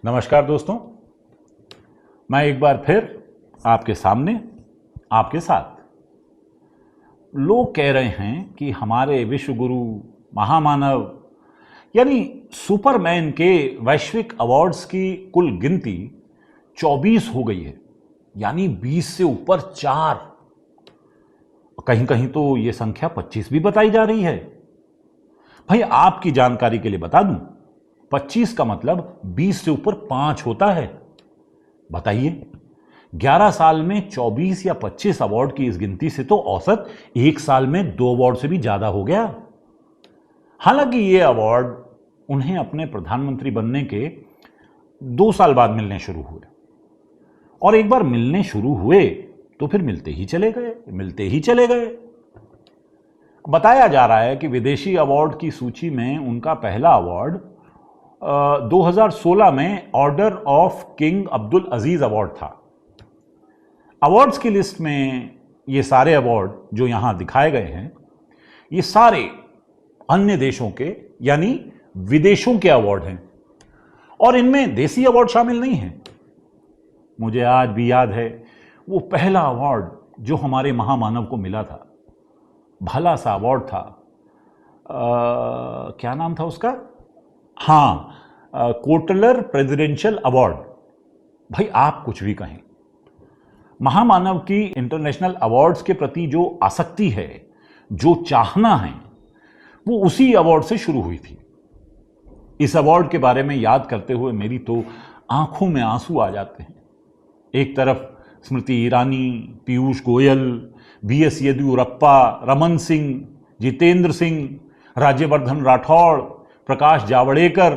नमस्कार दोस्तों, मैं एक बार फिर आपके सामने आपके साथ। लोग कह रहे हैं कि हमारे विश्व गुरु महामानव यानी सुपरमैन के वैश्विक अवार्ड्स की कुल गिनती 24 हो गई है, यानी 20 से ऊपर 4। कहीं कहीं तो ये संख्या 25 भी बताई जा रही है। भाई आपकी जानकारी के लिए बता दूं, 25 का मतलब 20 से ऊपर 5 होता है। बताइए, 11 साल में 24 या 25 अवार्ड की इस गिनती से तो औसत एक साल में 2 अवार्ड से भी ज्यादा हो गया। हालांकि ये अवार्ड उन्हें अपने प्रधानमंत्री बनने के 2 साल बाद मिलने शुरू हुए, और एक बार मिलने शुरू हुए तो फिर मिलते ही चले गए। बताया जा रहा है कि विदेशी अवार्ड की सूची में उनका पहला अवार्ड 2016 में order of king Abdul Aziz award था। अवार्ड्स की लिस्ट में ये सारे अवार्ड जो यहां दिखाए गए हैं, ये सारे अन्य देशों के यानी विदेशों के अवार्ड हैं, और इनमें देसी अवार्ड शामिल नहीं है। मुझे आज भी याद है वो पहला अवार्ड जो हमारे महामानव को मिला था। भला सा अवार्ड था, क्या नाम था उसका? Kotler presidential award. भाई आप कुछ भी कहें, महामानव की इंटरनेशनल अवार्ड्स के प्रति जो आसक्ति है, जो चाहना है, वो उसी अवार्ड से शुरू हुई थी। इस अवार्ड के बारे में याद करते हुए मेरी तो आंखों में आंसू आ जाते हैं। एक तरफ स्मृति ईरानी, पीयूष गोयल, बीएस येदियुरप्पा, रमन सिंह, जितेंद्र सिंह, राज्यवर्धन राठौड़, प्रकाश जावड़ेकर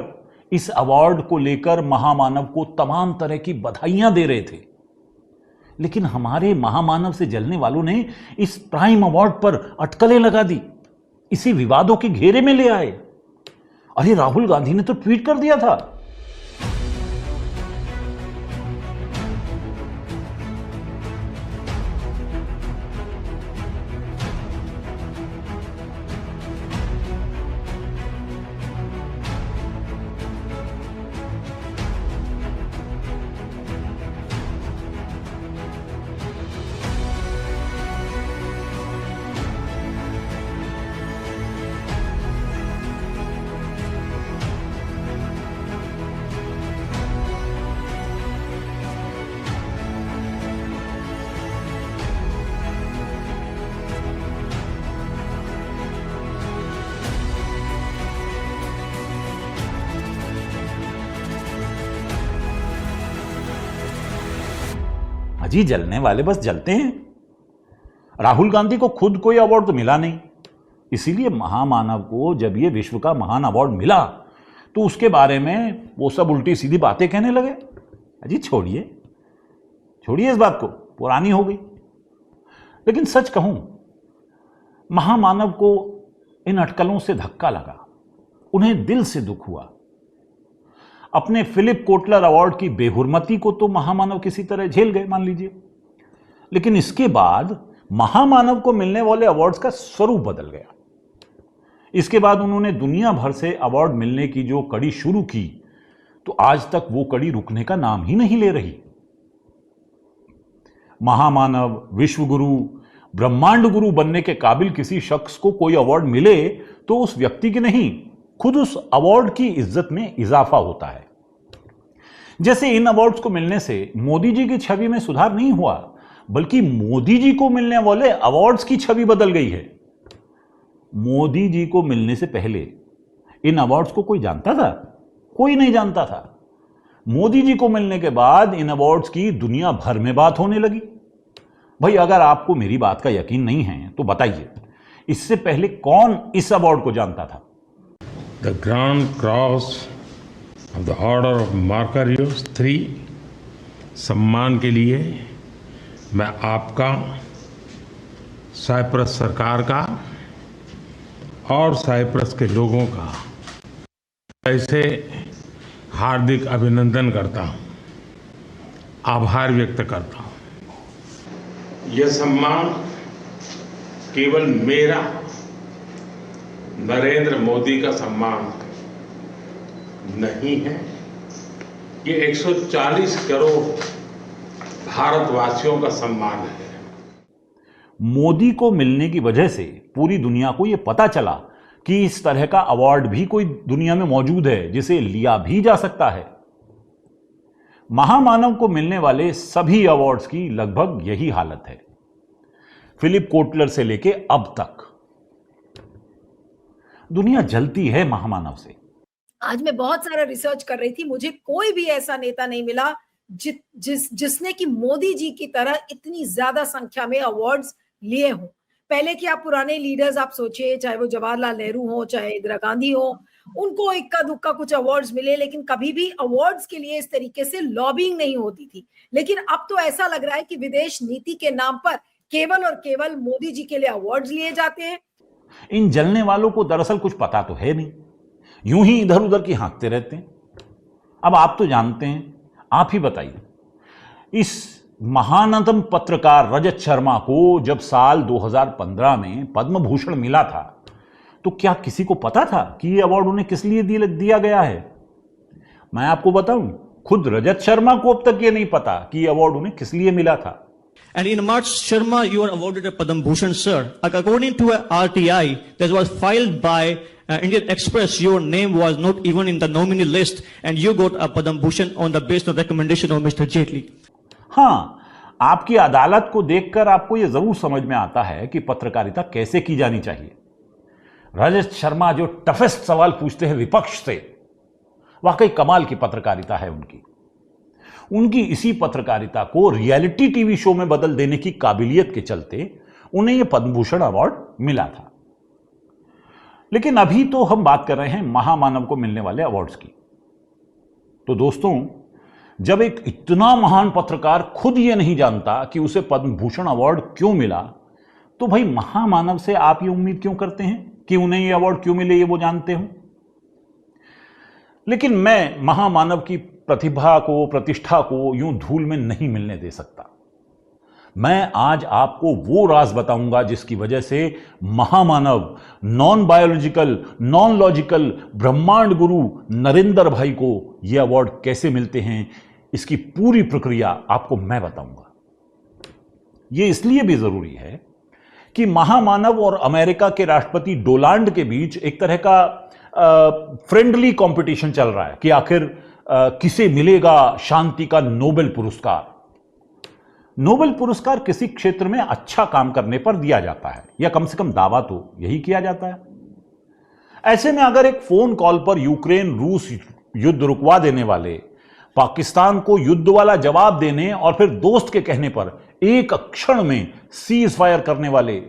इस अवार्ड को लेकर महामानव को तमाम तरह की बधाइयां दे रहे थे। लेकिन हमारे महामानव से जलने वालों ने इस प्राइम अवार्ड पर अटकलें लगा दी, इसे विवादों के घेरे में ले आए। अरे राहुल गांधी ने तो ट्वीट कर दिया था, अजी जलने वाले बस जलते हैं। राहुल गांधी को खुद कोई अवार्ड तो मिला नहीं, इसीलिए महामानव को जब ये विश्व का महान अवार्ड मिला तो उसके बारे में वो सब उल्टी सीधी बातें कहने लगे। अजी छोड़िए इस बात को, पुरानी हो गई। लेकिन सच कहूं, महामानव को इन अटकलों से धक्का लगा, उन्हें दिल से दुख हुआ। अपने फिलिप कोटलर अवार्ड की बेहुरमती को तो महामानव किसी तरह झेल गए, मान लीजिए। लेकिन इसके बाद महामानव को मिलने वाले अवार्ड्स का स्वरूप बदल गया। इसके बाद उन्होंने दुनिया भर से अवार्ड मिलने की जो कड़ी शुरू की, तो आज तक वो कड़ी रुकने का नाम ही नहीं ले रही। महामानव, विश्व गुरु, ब्रह्मांड गुरु बनने के काबिल किसी शख्स को कोई अवार्ड मिले तो उस व्यक्ति की नहीं, खुद उस अवार्ड की इज्जत में इजाफा होता है। जैसे इन अवार्ड्स को मिलने से मोदी जी की छवि में सुधार नहीं हुआ, बल्कि मोदी जी को मिलने वाले अवार्ड्स की छवि बदल गई है। मोदी जी को मिलने से पहले इन अवार्ड्स को कोई जानता था? कोई नहीं जानता था। मोदी जी को मिलने के बाद इन अवार्ड्स की दुनिया भर में बात होने लगी। भाई अगर आपको मेरी बात का यकीन नहीं है तो बताइए, इससे पहले कौन इस अवार्ड को जानता था? The Grand Cross of the Order of Marquarius 3 सम्मान के लिए मैं आपका, साइप्रस सरकार का और साइप्रस के लोगों का ऐसे हार्दिक अभिनंदन करता हूँ, आभार व्यक्त करता हूँ। यह सम्मान केवल मेरा, नरेंद्र मोदी का सम्मान नहीं है, ये 140 करोड़ भारतवासियों का सम्मान है। मोदी को मिलने की वजह से पूरी दुनिया को यह पता चला कि इस तरह का अवार्ड भी कोई दुनिया में मौजूद है जिसे लिया भी जा सकता है। महामानव को मिलने वाले सभी अवार्ड्स की लगभग यही हालत है, फिलिप कोटलर से लेके अब तक। दुनिया जलती है महामानव से। आज मैं बहुत सारा रिसर्च कर रही थी, मुझे कोई भी ऐसा नेता नहीं मिला जिसने कि मोदी जी की तरह इतनी ज्यादा संख्या में अवार्ड्स लिए हों। पहले कि आप पुराने लीडर्स आप सोचिए, चाहे वो जवाहरलाल नेहरू हो, चाहे इंदिरा गांधी हो, उनको इक्का दुक्का कुछ अवार्ड्स मिले, लेकिन कभी भी अवार्ड्स के लिए इस तरीके से लॉबिंग नहीं होती थी। लेकिन अब तो ऐसा लग रहा है कि विदेश नीति के नाम पर केवल और केवल मोदी जी के लिए अवार्ड्स लिए जाते हैं। इन जलने वालों को दरअसल कुछ पता तो है नहीं, यूं ही इधर उधर की हाँकते रहते हैं। अब आप तो जानते हैं, आप ही बताइए, इस महानतम पत्रकार रजत शर्मा को जब साल 2015 में पद्म भूषण मिला था तो क्या किसी को पता था कि यह अवार्ड उन्हें किस लिए दिया गया है? मैं आपको बताऊं, खुद रजत शर्मा को अब तक यह नहीं पता कि यह अवार्ड उन्हें किस लिए मिला था। And in March, Sharma, you were awarded a Padam Bhushan, sir. According to a RTI that was filed by Indian Express, your name was not even in the nominee list, and you got a Padam Bhushan on the based on recommendation of Mr. Jaitley. हाँ, आपकी अदालत को देखकर आपको यह जरूर समझ में आता है कि पत्रकारिता कैसे की जानी चाहिए। रजत शर्मा जो टफेस्ट सवाल पूछते हैं विपक्ष से, वाकई कमाल की पत्रकारिता है उनकी इसी पत्रकारिता को रियलिटी टीवी शो में बदल देने की काबिलियत के चलते उन्हें यह पद्म भूषण अवार्ड मिला था। लेकिन अभी तो हम बात कर रहे हैं महामानव को मिलने वाले अवार्ड्स की। तो दोस्तों, जब एक इतना महान पत्रकार खुद यह नहीं जानता कि उसे पद्म भूषण अवार्ड क्यों मिला, तो भाई महामानव से आप ये उम्मीद क्यों करते हैं कि उन्हें यह अवार्ड क्यों मिले ये वो जानते हो? लेकिन मैं महामानव की प्रतिभा को, प्रतिष्ठा को यूं धूल में नहीं मिलने दे सकता। मैं आज आपको वो राज बताऊंगा जिसकी वजह से महामानव, नॉन बायोलॉजिकल, नॉन लॉजिकल ब्रह्मांड गुरु नरेंद्र भाई को यह अवार्ड कैसे मिलते हैं, इसकी पूरी प्रक्रिया आपको मैं बताऊंगा। यह इसलिए भी जरूरी है कि महामानव और अमेरिका के राष्ट्रपति डोनाल्ड के बीच एक तरह का फ्रेंडली कंपटीशन चल रहा है कि आखिर किसे मिलेगा शांति का नोबेल पुरस्कार। नोबेल पुरस्कार किसी क्षेत्र में अच्छा काम करने पर दिया जाता है, या कम से कम दावा तो यही किया जाता है। ऐसे में अगर एक फोन कॉल पर यूक्रेन रूस युद्ध रुकवा देने वाले, पाकिस्तान को युद्ध वाला जवाब देने और फिर दोस्त के कहने पर एक क्षण में सीज फायर करने वाले,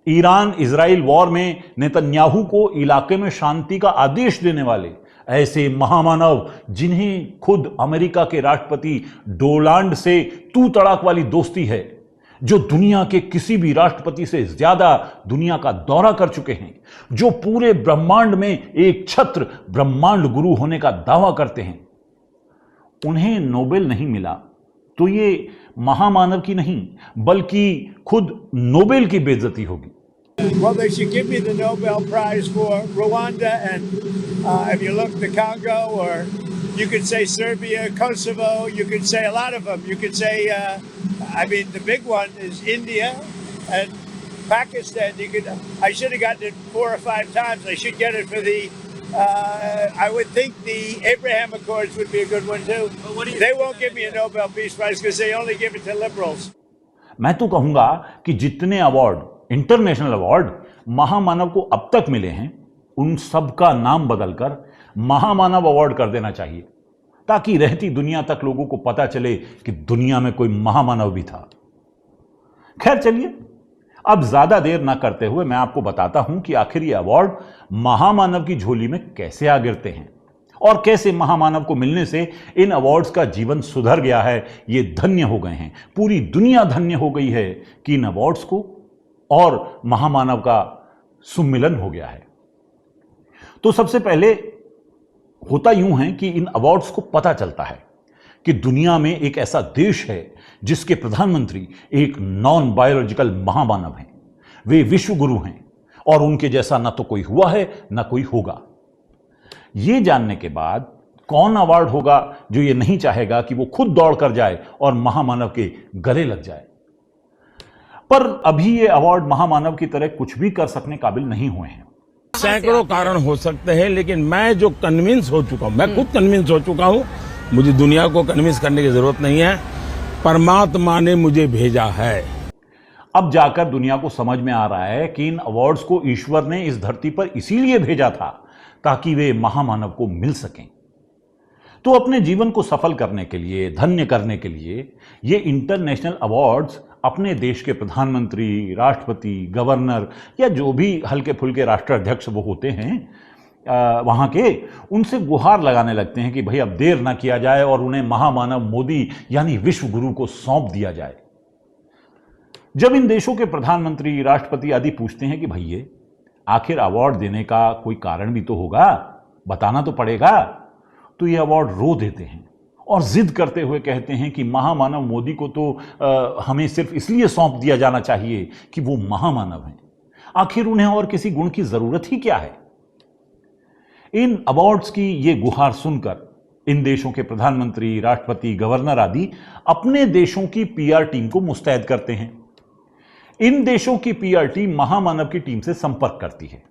ईरान इजराइल वॉर में नेतन्याहू को इलाके में शांति का आदेश देने वाले, ऐसे महामानव जिन्हें खुद अमेरिका के राष्ट्रपति डोनाल्ड से तू तड़ाक वाली दोस्ती है, जो दुनिया के किसी भी राष्ट्रपति से ज्यादा दुनिया का दौरा कर चुके हैं, जो पूरे ब्रह्मांड में एक छत्र ब्रह्मांड गुरु होने का दावा करते हैं, उन्हें नोबेल नहीं मिला तो ये महामानव की नहीं बल्कि खुद नोबेल की बेइज्जती होगी। Well, they should give me the Nobel Prize for Rwanda, and if you look the Congo, or you could say Serbia, Kosovo, you could say a lot of them. You could say, I mean, the big one is India and Pakistan. I should have gotten it 4 or 5 times. I should get it for the. I would think the Abraham Accords would be a good one too. They won't give me a Nobel Peace Prize because they only give it to liberals. मैं तो कहूंगा कि जितने award, international award महामानव को अब तक मिले हैं, उन सब का नाम बदलकर महामानव अवार्ड कर देना चाहिए, ताकि रहती दुनिया तक लोगों को पता चले कि दुनिया में कोई महामानव भी था। खैर चलिए, अब ज्यादा देर ना करते हुए मैं आपको बताता हूं कि आखिर ये अवार्ड महामानव की झोली में कैसे आ गिरते हैं और कैसे महामानव को मिलने से इन अवार्ड्स का जीवन सुधर गया है, ये धन्य हो गए हैं। पूरी दुनिया धन्य हो गई है कि इन अवार्ड्स को और महामानव का सुमिलन हो गया है। तो सबसे पहले होता यूं है कि इन अवार्ड्स को पता चलता है कि दुनिया में एक ऐसा देश है जिसके प्रधानमंत्री एक नॉन बायोलॉजिकल महामानव हैं, वे विश्व गुरु हैं और उनके जैसा ना तो कोई हुआ है ना कोई होगा। यह जानने के बाद कौन अवार्ड होगा जो ये नहीं चाहेगा कि वो खुद दौड़ कर जाए और महामानव के गले लग जाए। पर अभी ये अवार्ड महामानव की तरह कुछ भी कर सकने काबिल नहीं हुए हैं। सैकड़ों कारण हो सकते हैं, लेकिन मैं जो कन्विंस हो चुका हूं, मैं खुद कन्विंस हो चुका हूं, मुझे दुनिया को कन्विंस करने की जरूरत नहीं है, परमात्मा ने मुझे भेजा है। अब जाकर दुनिया को समझ में आ रहा है कि इन अवार्ड्स को ईश्वर ने इस धरती पर इसीलिए भेजा था ताकि वे महामानव को मिल सकें। तो अपने जीवन को सफल करने के लिए, धन्य करने के लिए ये इंटरनेशनल अवार्ड्स अपने देश के प्रधानमंत्री, राष्ट्रपति, गवर्नर या जो भी हल्के फुल्के राष्ट्राध्यक्ष वो होते हैं वहाँ के, उनसे गुहार लगाने लगते हैं कि भाई अब देर ना किया जाए और उन्हें महामानव मोदी यानी विश्व गुरु को सौंप दिया जाए। जब इन देशों के प्रधानमंत्री, राष्ट्रपति आदि पूछते हैं कि भैया आखिर अवार्ड देने का कोई कारण भी तो होगा, बताना तो पड़ेगा, तो ये अवार्ड रो देते हैं और जिद करते हुए कहते हैं कि महामानव मोदी को तो हमें सिर्फ इसलिए सौंप दिया जाना चाहिए कि वो महामानव हैं। आखिर उन्हें और किसी गुण की जरूरत ही क्या है? इन अवार्ड्स की ये गुहार सुनकर इन देशों के प्रधानमंत्री, राष्ट्रपति, गवर्नर आदि अपने देशों की पीआर टीम को मुस्तैद करते हैं। इन देशों की पीआर टीम महामानव की टीम से संपर्क करती है।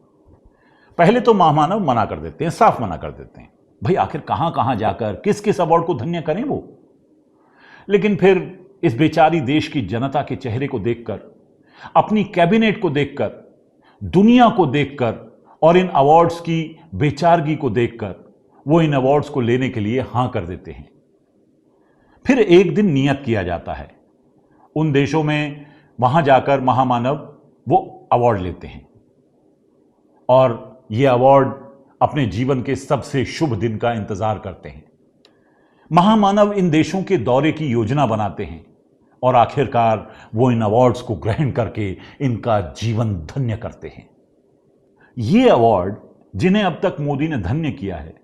पहले तो महामानव मना कर देते हैं, साफ मना कर देते हैं, भाई आखिर कहां कहां जाकर किस किस अवार्ड को धन्य करें वो। लेकिन फिर इस बेचारी देश की जनता के चेहरे को देखकर, अपनी कैबिनेट को देखकर, दुनिया को देखकर और इन अवार्ड्स की बेचारगी को देखकर वो इन अवार्ड्स को लेने के लिए हां कर देते हैं। फिर एक दिन नियत किया जाता है, उन देशों में वहां जाकर महामानव वो अवार्ड लेते हैं और ये अवार्ड अपने जीवन के सबसे शुभ दिन का इंतजार करते हैं। महामानव इन देशों के दौरे की योजना बनाते हैं और आखिरकार वो इन अवार्ड्स को ग्रहण करके इनका जीवन धन्य करते हैं। ये अवार्ड जिन्हें अब तक मोदी ने धन्य किया है,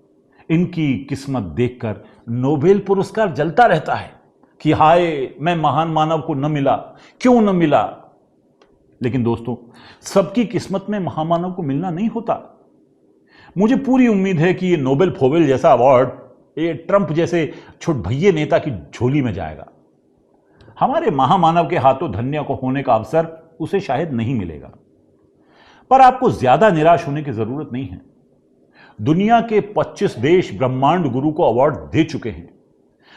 इनकी किस्मत देखकर नोबेल पुरस्कार जलता रहता है कि हाय मैं महान मानव को न मिला, क्यों न मिला। लेकिन दोस्तों, सबकी किस्मत में महामानव को मिलना नहीं होता। मुझे पूरी उम्मीद है कि ये नोबेल फोबेल जैसा अवार्ड ये ट्रंप जैसे छोट भैये नेता की झोली में जाएगा। हमारे महामानव के हाथों धन्य को होने का अवसर उसे शायद नहीं मिलेगा। पर आपको ज्यादा निराश होने की जरूरत नहीं है। दुनिया के 25 देश ब्रह्मांड गुरु को अवार्ड दे चुके हैं।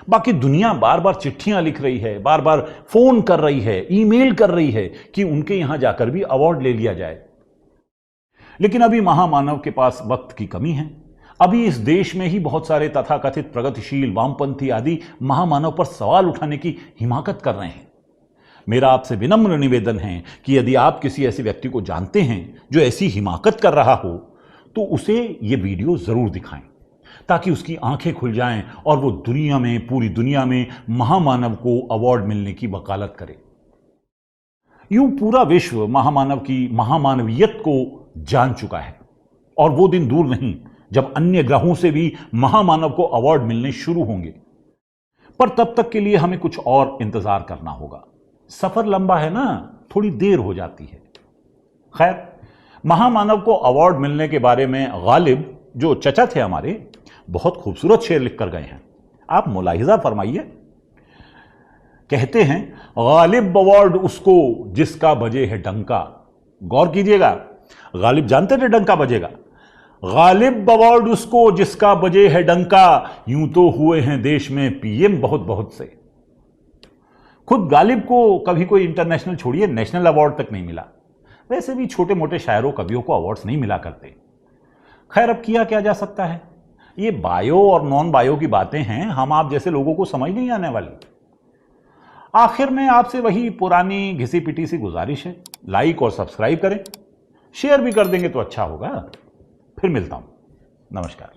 बाकी दुनिया बार बार चिट्ठियां लिख रही है, बार बार फोन कर रही है, ईमेल कर रही है कि उनके यहां जाकर भी अवार्ड ले लिया जाए। लेकिन अभी महामानव के पास वक्त की कमी है। अभी इस देश में ही बहुत सारे तथाकथित प्रगतिशील, वामपंथी आदि महामानव पर सवाल उठाने की हिमाकत कर रहे हैं। मेरा आपसे विनम्र निवेदन है कि यदि आप किसी ऐसे व्यक्ति को जानते हैं जो ऐसी हिमाकत कर रहा हो, तो उसे ये वीडियो जरूर दिखाएं ताकि उसकी आंखें खुल जाएं और वो दुनिया में, पूरी दुनिया में महामानव को अवार्ड मिलने की वकालत करे। यूं पूरा विश्व महामानव की महामानवियत को जान चुका है और वो दिन दूर नहीं जब अन्य ग्रहों से भी महामानव को अवार्ड मिलने शुरू होंगे। पर तब तक के लिए हमें कुछ और इंतजार करना होगा। सफर लंबा है ना, थोड़ी देर हो जाती है। खैर, महामानव को अवार्ड मिलने के बारे में गालिब जो चचा थे हमारे, बहुत खूबसूरत शेर लिख कर गए हैं। आप मुलाहिजा फरमाइए। कहते हैं, गालिब अवार्ड उसको जिसका बजे है डंका। गौर कीजिएगा, गालिब जानते थे डंका बजेगा। गालिब अवार्ड उसको जिसका बजे है डंका, यूं तो हुए हैं देश में पीएम बहुत बहुत से। खुद गालिब को कभी कोई इंटरनेशनल छोड़िए नेशनल अवार्ड तक नहीं मिला। वैसे भी छोटे मोटे शायरों, कवियों को अवार्ड्स नहीं मिला करते। खैर, अब किया क्या जा सकता है। ये बायो और नॉन बायो की बातें हैं, हम आप जैसे लोगों को समझ नहीं आने वाली। आखिर में आपसे वही पुरानी घिसी पिटी सी गुजारिश है, लाइक और सब्सक्राइब करें, शेयर भी कर देंगे तो अच्छा होगा। फिर मिलता हूं, नमस्कार।